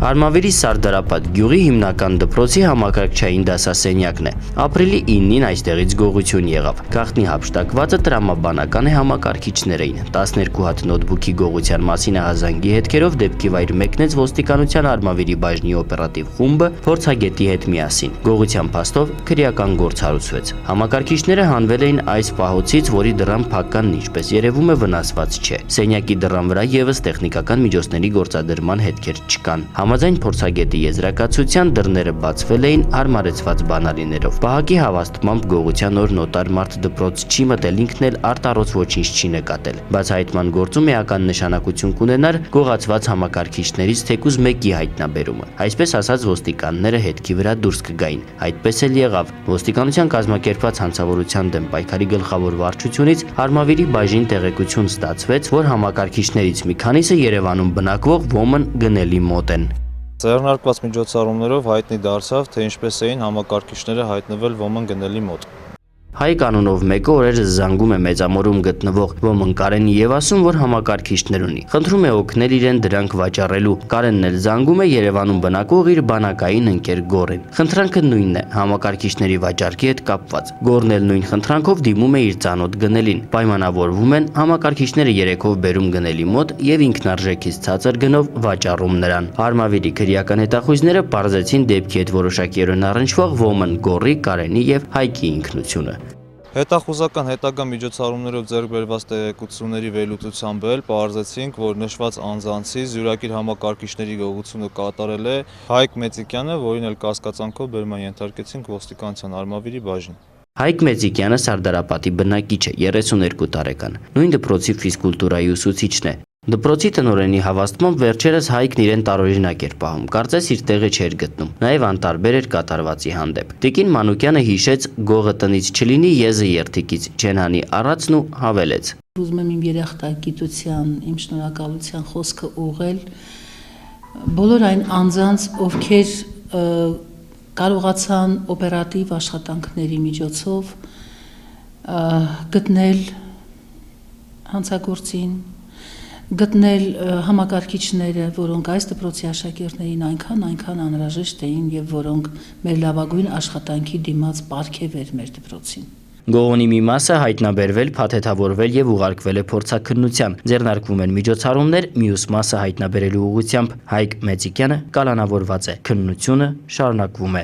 Արմավիրի Սարդարապատ գյուղի հիմնական դպրոցի համակարգչային դասասենյակն է։ Ապրիլի 9-ին այստեղից գողություն եղավ։ Գաղտնի հափշտակվածը տրամաբանական է համակարգիչներ էին։ 12 հատ նոթբուքի գողության մասին ահազանգի հետքերով դեպքի վայր մեկնեց ոստիկանության Արմավիրի բաժնի օպերատիվ խումբը փորձագետի հետ միասին։ Գողության փաստով քրեական գործ հարուցվեց։ Համակարգիչները հանվել էին այս պահոցից, որի դռան փակկանն ինչպես երևում է վնասված չէ։ Սենյակի դռան վրա եւս տեխնիկական միջոցների գործադրման հետքեր չկան։ Համաձայն փորձագետի եզրակացության դռները բացվել էին հարմարեցված բանալիներով։ Պահակի հավաստմամբ գողության օր նոտար մարդ դպրոց չի մտել, ինքն էլ արտառոց ոչինչ չի նկատել։ Բացահայտման գործում էական նշանակություն կունենար գողացված համակարգիչներից թեկուզ մեկի հայտնաբերումը։ Այսպես ասած ոստիկանները հետքի վրա դուրս կգային։ Այդպես էլ եղավ։ Ոստիկանության կազմակերպված հանցավորության դեմ պայքարի գլխավոր վարչությունից Արմավիրի բաժին տեղեկություն ստացվեց, որ համակարգիչներից մի քանիսը Երևանում բնակվող ոմն գնելի մոտ են։ Ձեռնարկված միջոցառումներով հայտնի դարձավ, թե ինչպես էին համակարգիչները հայտնվել ոմն գնելի մոտ։ Հայ կանոնով մեկը օրերս զանգում է մեծամորում գտնվող ոմն Կարենի եւ ասում, որ համակարգիչներ ունի։ Խնդրում է օգնել իրեն դրանք վաճառելու։ Կարենն էլ զանգում է Երևանում բնակվող իր բանակային ընկեր Գորեն։ Խնդրանքը նույնն է՝ համակարգիչների վաճառքի հետ կապված։ Գորն էլ նույն խնդրանքով դիմում է իր ծանոթ գնելին։ Պայմանավորվում են համակարգիչները 3-ով բերում գնելի մոտ եւ ինքնարժեքից ցածր գնով վաճառում նրան։ Արմավիրի քրեական հետախույզները պարզեցին դեպքի հետ որոշակիորեն առնչվող ոմն Գորի, Կարենի եւ Հայկի ինքնությունը։ Հետախուզական հետագա միջոցառումներով ձեռք բերված տեղեկությունների վերլուծությամբ էլ պարզեցինք, որ նշված անձանցի յուրաքիր համակարգիչների գողությունը կատարել է Հայկ Մեծիկյանը, որին էլ կասկածանքով բերման ենթարկեցինք ոստիկանության Արմավիրի բաժին։ Հայկ Մեծիկյանը Սարդարապատի բնակիչ է, 32 տարեկան։ Նույն դպրոցի ֆիզկուլտուրայի ուսուցիչն է։ Դպրոցի տնօրենի հավաստմամբ վերջերս Հայկն իրեն տարօրինակ էր պահում, կարծես իր տեղը չէր գտնում, նաև անտարբեր էր կատարվածի հանդեպ։ Տիկին Մանուկյանը հիշեց գողը տնից չլինի, եզը երթիկից չեն հանի առածն ու հավելեց. Ուզում եմ իմ երախտագիտության, իմ շնորհակալության խոսքը ուղղել բոլոր այն անձանց, ովքեր կարողացան օպերատիվ աշխատանքների միջոցով գտնել հանցագործին, գտնել համակարգիչները, որոնք այս դպրոցի աշակերտներին այնքան անհրաժեշտ էին եւ որոնք մեր լավագույն աշխատանքի դիմաց պարգև էր մեր դպրոցին։ Գողոնի մի մասը հայտնաբերվել, փաթեթավորվել եւ ուղարկվել է փորձաքննության։ Ձեռնարկվում են միջոցառումներ, մյուս մասը հայտնաբերելու ուղղությամբ Հայկ Մեծիկյանը կալանավորված է։ Քննությունը շարունակվում է։